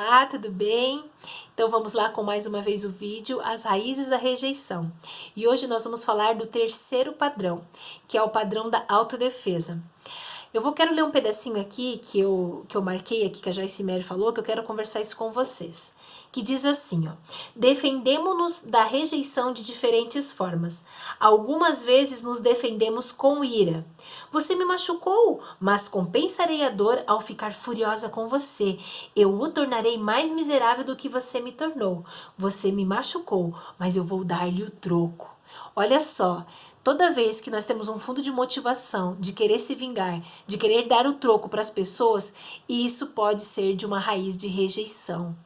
Olá, tudo bem? Então vamos lá com mais uma vez o vídeo As Raízes da Rejeição. E hoje nós vamos falar do terceiro padrão, que é o padrão da autodefesa. Quero ler um pedacinho aqui que eu marquei aqui, que a Joyce Meyer falou, que eu quero conversar isso com vocês. Que diz assim, ó: defendemos-nos da rejeição de diferentes formas. Algumas vezes nos defendemos com ira. Você me machucou, mas compensarei a dor ao ficar furiosa com você. Eu o tornarei mais miserável do que você me tornou. Você me machucou, mas eu vou dar-lhe o troco. Olha só. Toda vez que nós temos um fundo de motivação, de querer se vingar, de querer dar o troco para as pessoas, isso pode ser de uma raiz de rejeição.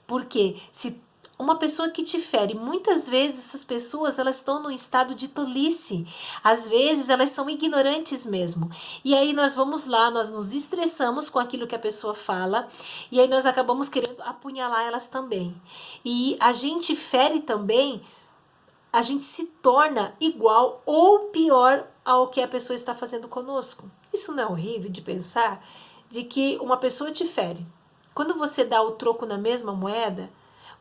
Porque se uma pessoa que te fere, muitas vezes essas pessoas elas estão num estado de tolice. Às vezes elas são ignorantes mesmo. E aí nós vamos lá, nós nos estressamos com aquilo que a pessoa fala, e aí nós acabamos querendo apunhalar elas também. E a gente fere também, a gente se torna igual ou pior ao que a pessoa está fazendo conosco. Isso não é horrível de pensar? De que uma pessoa te fere. Quando você dá o troco na mesma moeda,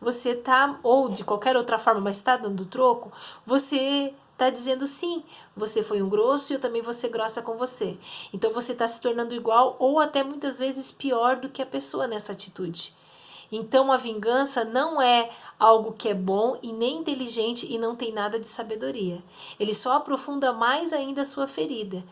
você tá, ou de qualquer outra forma, mas está dando o troco, você está dizendo sim, você foi um grosso e eu também vou ser grossa com você. Então você está se tornando igual ou até muitas vezes pior do que a pessoa nessa atitude. Então a vingança não é algo que é bom e nem inteligente e não tem nada de sabedoria. Ele só aprofunda mais ainda a sua ferida.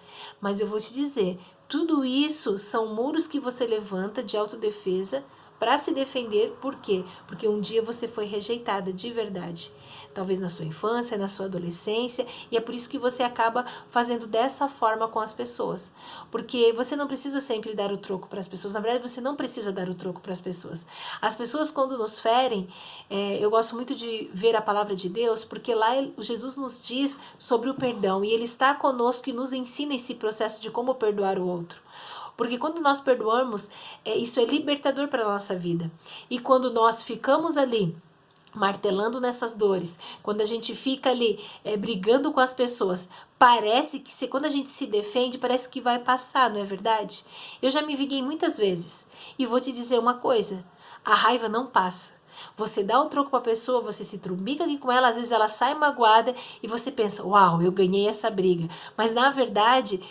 Mas eu vou te dizer, tudo isso são muros que você levanta de autodefesa para se defender. Por quê? Porque um dia você foi rejeitada de verdade. Talvez na sua infância, na sua adolescência, e é por isso que você acaba fazendo dessa forma com as pessoas. Porque você não precisa sempre dar o troco para as pessoas, na verdade você não precisa dar o troco para as pessoas. As pessoas quando nos ferem, eu gosto muito de ver a palavra de Deus, porque lá Jesus nos diz sobre o perdão, e Ele está conosco e nos ensina esse processo de como perdoar o outro. Porque quando nós perdoamos, isso é libertador para a nossa vida. E quando nós ficamos ali martelando nessas dores, quando a gente fica ali brigando com as pessoas, parece que quando a gente se defende, parece que vai passar, não é verdade? Eu já me vinguei muitas vezes e vou te dizer uma coisa, a raiva não passa. Você dá o troco para a pessoa, você se trumbica aqui com ela, às vezes ela sai magoada e você pensa, uau, eu ganhei essa briga. Mas na verdade,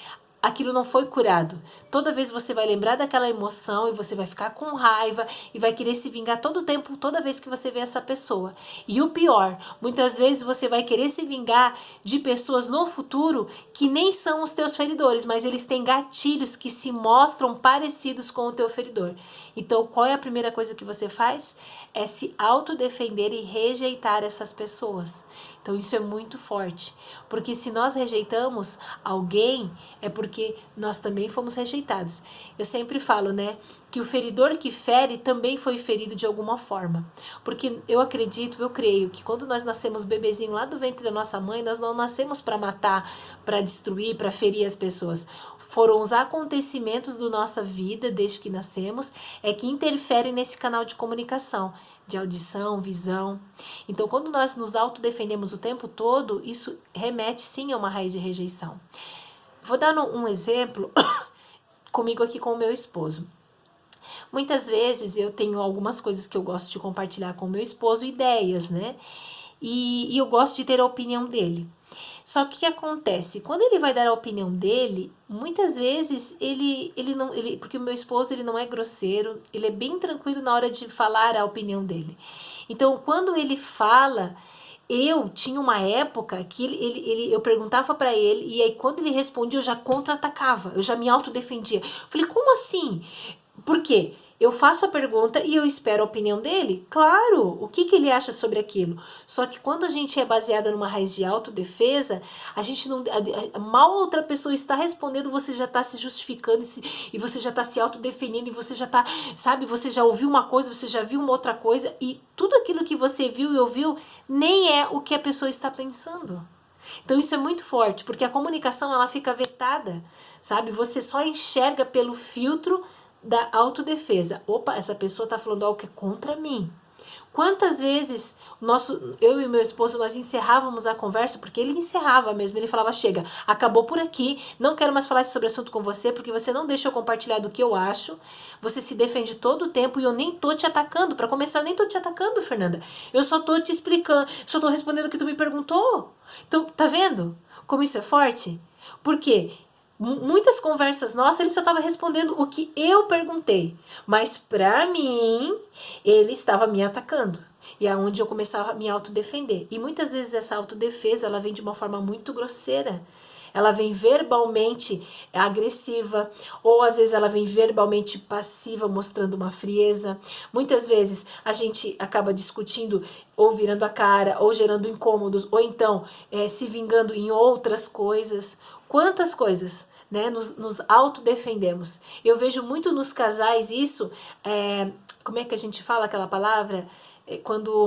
aquilo não foi curado. Toda vez você vai lembrar daquela emoção e você vai ficar com raiva e vai querer se vingar todo o tempo, toda vez que você vê essa pessoa. E o pior, muitas vezes você vai querer se vingar de pessoas no futuro que nem são os teus feridores, mas eles têm gatilhos que se mostram parecidos com o teu feridor. Então, qual é a primeira coisa que você faz? É se autodefender e rejeitar essas pessoas. Então isso é muito forte, porque se nós rejeitamos alguém, é porque nós também fomos rejeitados. Eu sempre falo, né, que o feridor que fere também foi ferido de alguma forma. Porque eu acredito, eu creio que quando nós nascemos bebezinho lá do ventre da nossa mãe, nós não nascemos para matar, para destruir, para ferir as pessoas. Foram os acontecimentos da nossa vida, desde que nascemos, que interferem nesse canal de comunicação, de audição, visão. Então, quando nós nos autodefendemos o tempo todo, isso remete sim a uma raiz de rejeição. Vou dar um exemplo comigo aqui com o meu esposo. Muitas vezes eu tenho algumas coisas que eu gosto de compartilhar com o meu esposo, ideias, né? E eu gosto de ter a opinião dele. Só que o que acontece? Quando ele vai dar a opinião dele, muitas vezes porque o meu esposo ele não é grosseiro, ele é bem tranquilo na hora de falar a opinião dele. Então, quando ele fala, eu tinha uma época que eu perguntava para ele, e aí quando ele respondia, eu já contra-atacava, eu já me autodefendia. Falei, como assim? Por quê? Eu faço a pergunta e eu espero a opinião dele. Claro, o que ele acha sobre aquilo. Só que quando a gente é baseada numa raiz de autodefesa, a gente não. Mal outra pessoa está respondendo, você já está se justificando e você já está se autodefendendo e você já está, sabe, você já ouviu uma coisa, você já viu uma outra coisa e tudo aquilo que você viu e ouviu nem é o que a pessoa está pensando. Então isso é muito forte, porque a comunicação ela fica vetada, sabe? Você só enxerga pelo filtro da autodefesa. Opa, essa pessoa está falando algo que é contra mim. Quantas vezes eu e meu esposo, nós encerrávamos a conversa, porque ele encerrava mesmo, ele falava, chega, acabou por aqui, não quero mais falar sobre assunto com você, porque você não deixa eu compartilhar do que eu acho, você se defende todo o tempo e eu nem tô te atacando, pra começar, eu nem tô te atacando, Fernanda, eu só tô te explicando, só tô respondendo o que tu me perguntou. Então, tá vendo como isso é forte? Por quê? Muitas conversas nossas, ele só estava respondendo o que eu perguntei, mas pra mim, ele estava me atacando. E é onde eu começava a me autodefender. E muitas vezes essa autodefesa, ela vem de uma forma muito grosseira. Ela vem verbalmente agressiva, ou às vezes ela vem verbalmente passiva, mostrando uma frieza. Muitas vezes a gente acaba discutindo, ou virando a cara, ou gerando incômodos, ou então se vingando em outras coisas. Quantas coisas, né? Nos autodefendemos. Eu vejo muito nos casais isso, como é que a gente fala aquela palavra? Quando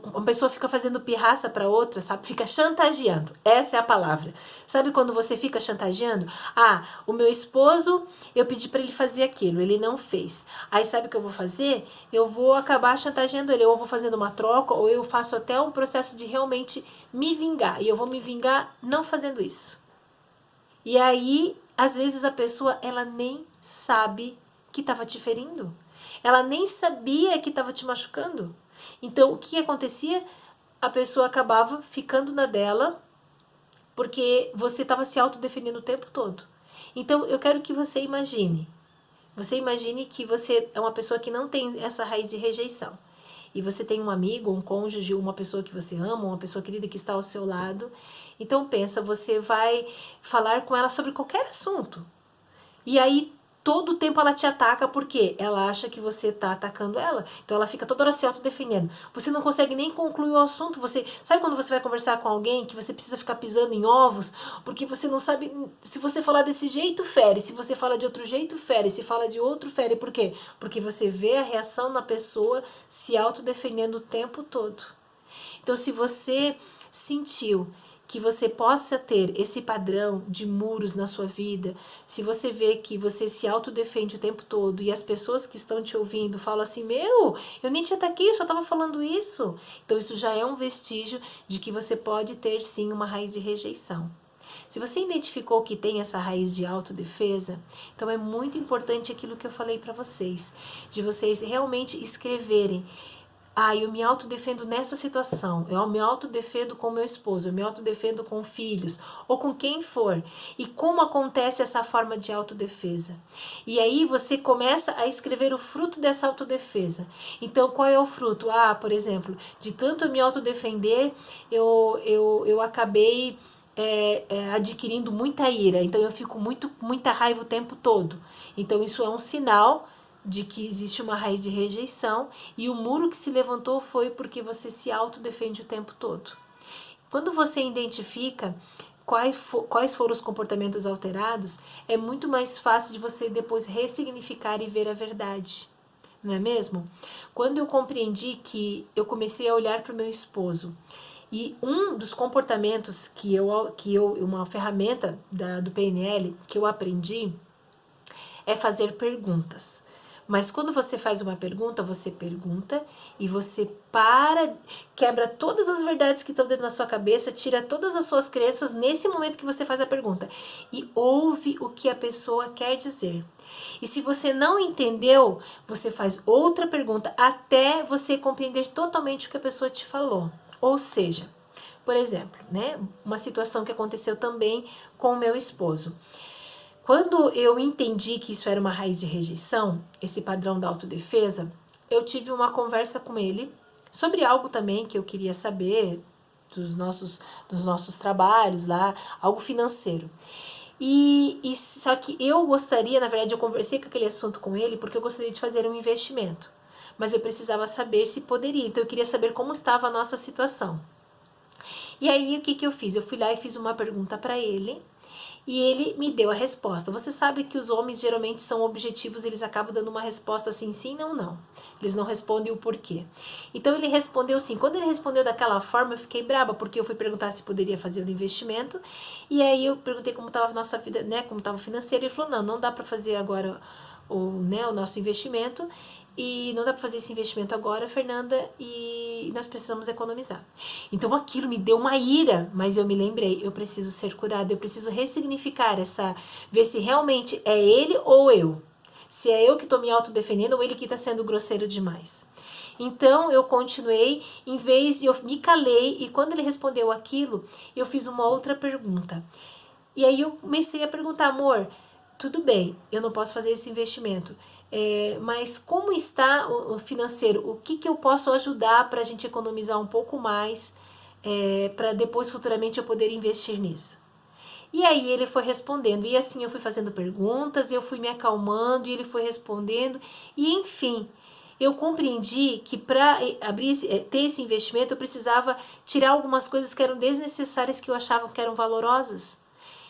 uma pessoa fica fazendo pirraça para outra, sabe? Fica chantageando. Essa é a palavra. Sabe quando você fica chantageando? Ah, o meu esposo, eu pedi para ele fazer aquilo, ele não fez. Aí sabe o que eu vou fazer? Eu vou acabar chantageando ele, ou eu vou fazendo uma troca, ou eu faço até um processo de realmente me vingar. E eu vou me vingar não fazendo isso. E aí, às vezes a pessoa, ela nem sabe que estava te ferindo. Ela nem sabia que estava te machucando. Então, o que acontecia? A pessoa acabava ficando na dela, porque você estava se autodefendendo o tempo todo. Então, eu quero que você imagine. Você imagine que você é uma pessoa que não tem essa raiz de rejeição. E você tem um amigo, um cônjuge, uma pessoa que você ama, uma pessoa querida que está ao seu lado. Então pensa, você vai falar com ela sobre qualquer assunto. E aí todo o tempo ela te ataca porque ela acha que você está atacando ela. Então ela fica toda hora se autodefendendo. Você não consegue nem concluir o assunto. Você sabe quando você vai conversar com alguém que você precisa ficar pisando em ovos? Porque você não sabe, se você falar desse jeito, fere. Se você fala de outro jeito, fere. Se fala de outro, fere. Por quê? Porque você vê a reação na pessoa se autodefendendo o tempo todo. Então se você sentiu que você possa ter esse padrão de muros na sua vida, se você vê que você se autodefende o tempo todo e as pessoas que estão te ouvindo falam assim, eu nem te ataquei, eu só estava falando isso. Então isso já é um vestígio de que você pode ter sim uma raiz de rejeição. Se você identificou que tem essa raiz de autodefesa, então é muito importante aquilo que eu falei para vocês, de vocês realmente escreverem. Eu me autodefendo nessa situação, eu me autodefendo com meu esposo, eu me autodefendo com filhos, ou com quem for. E como acontece essa forma de autodefesa? E aí você começa a escrever o fruto dessa autodefesa. Então, qual é o fruto? Por exemplo, de tanto eu me autodefender, eu acabei adquirindo muita ira. Então, eu fico muita raiva o tempo todo. Então, isso é um sinal de que existe uma raiz de rejeição e o muro que se levantou foi porque você se autodefende o tempo todo. Quando você identifica quais foram os comportamentos alterados, é muito mais fácil de você depois ressignificar e ver a verdade. Não é mesmo? Quando eu compreendi que eu comecei a olhar para o meu esposo e um dos comportamentos uma ferramenta do PNL que eu aprendi é fazer perguntas. Mas quando você faz uma pergunta, você pergunta e você quebra todas as verdades que estão dentro da sua cabeça, tira todas as suas crenças nesse momento que você faz a pergunta e ouve o que a pessoa quer dizer. E se você não entendeu, você faz outra pergunta até você compreender totalmente o que a pessoa te falou. Ou seja, por exemplo, né, uma situação que aconteceu também com o meu esposo. Quando eu entendi que isso era uma raiz de rejeição, esse padrão da autodefesa, eu tive uma conversa com ele sobre algo também que eu queria saber dos nossos trabalhos lá, algo financeiro. Só que eu gostaria, na verdade, eu conversei com aquele assunto com ele porque eu gostaria de fazer um investimento. Mas eu precisava saber se poderia, então eu queria saber como estava a nossa situação. E aí, o que eu fiz? Eu fui lá e fiz uma pergunta para ele. E ele me deu a resposta. Você sabe que os homens geralmente são objetivos, eles acabam dando uma resposta assim, sim, não, não. Eles não respondem o porquê. Então ele respondeu sim. Quando ele respondeu daquela forma, eu fiquei braba, porque eu fui perguntar se poderia fazer um investimento. E aí eu perguntei como estava a nossa vida, né, como estava o financeiro. E ele falou, não dá para fazer agora o nosso investimento. e não dá para fazer esse investimento agora, Fernanda, e nós precisamos economizar. Então aquilo me deu uma ira, mas eu me lembrei, eu preciso ser curada, eu preciso ressignificar ver se realmente é ele ou eu. Se é eu que estou me autodefendendo ou ele que está sendo grosseiro demais. Então eu continuei, em vez de eu me calei, e quando ele respondeu aquilo, eu fiz uma outra pergunta. E aí eu comecei a perguntar, amor, tudo bem, eu não posso fazer esse investimento, mas como está o financeiro? O que eu posso ajudar para a gente economizar um pouco mais, para depois futuramente eu poder investir nisso? E aí ele foi respondendo, e assim eu fui fazendo perguntas, eu fui me acalmando, e ele foi respondendo, e enfim, eu compreendi que para ter esse investimento eu precisava tirar algumas coisas que eram desnecessárias, que eu achava que eram valorosas.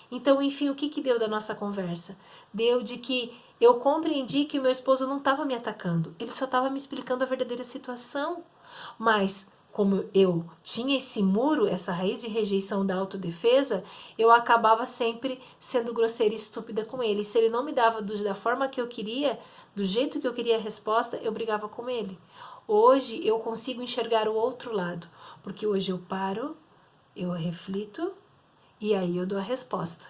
Então, enfim, o que deu da nossa conversa? Deu de que eu compreendi que o meu esposo não estava me atacando, ele só estava me explicando a verdadeira situação. Mas, como eu tinha esse muro, essa raiz de rejeição da autodefesa, eu acabava sempre sendo grosseira e estúpida com ele. Se ele não me dava da forma que eu queria, do jeito que eu queria a resposta, eu brigava com ele. Hoje eu consigo enxergar o outro lado, porque hoje eu paro, eu reflito e aí eu dou a resposta.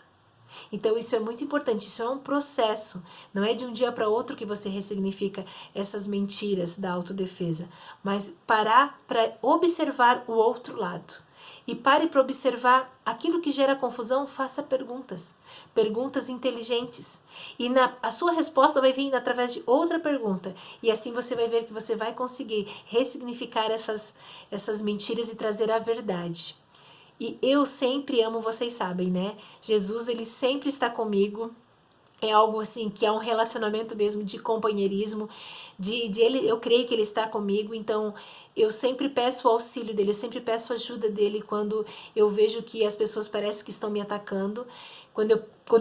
Então isso é muito importante, isso é um processo, não é de um dia para outro que você ressignifica essas mentiras da autodefesa, mas parar para observar o outro lado. E pare para observar aquilo que gera confusão, faça perguntas inteligentes. E a sua resposta vai vir através de outra pergunta. E assim você vai ver que você vai conseguir ressignificar essas mentiras e trazer a verdade. E eu sempre amo, vocês sabem, né? Jesus, ele sempre está comigo. É algo assim, que é um relacionamento mesmo de companheirismo, eu creio que ele está comigo, então eu sempre peço o auxílio dele, eu sempre peço a ajuda dele quando eu vejo que as pessoas parecem que estão me atacando, quando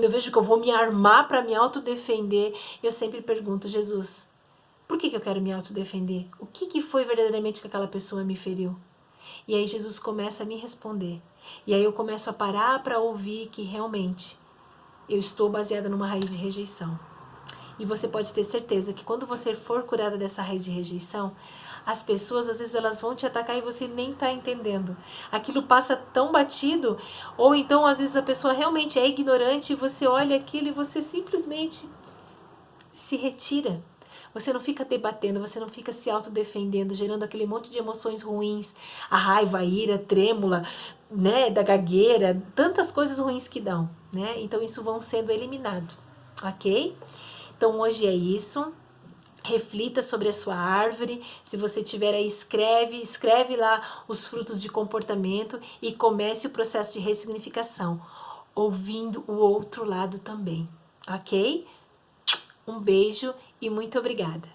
eu vejo que eu vou me armar para me autodefender, eu sempre pergunto, Jesus, por que eu quero me autodefender? O que foi verdadeiramente que aquela pessoa me feriu? E aí Jesus começa a me responder. E aí eu começo a parar para ouvir que realmente eu estou baseada numa raiz de rejeição. E você pode ter certeza que quando você for curada dessa raiz de rejeição, as pessoas às vezes elas vão te atacar e você nem está entendendo. Aquilo passa tão batido, ou então às vezes a pessoa realmente é ignorante e você olha aquilo e você simplesmente se retira. Você não fica debatendo, você não fica se autodefendendo, gerando aquele monte de emoções ruins, a raiva, a ira, trêmula, né, da gagueira, tantas coisas ruins que dão, né? Então isso vão sendo eliminado, ok? Então hoje é isso. Reflita sobre a sua árvore. Se você tiver aí, escreve lá os frutos de comportamento e comece o processo de ressignificação, ouvindo o outro lado também, ok? Um beijo e muito obrigada.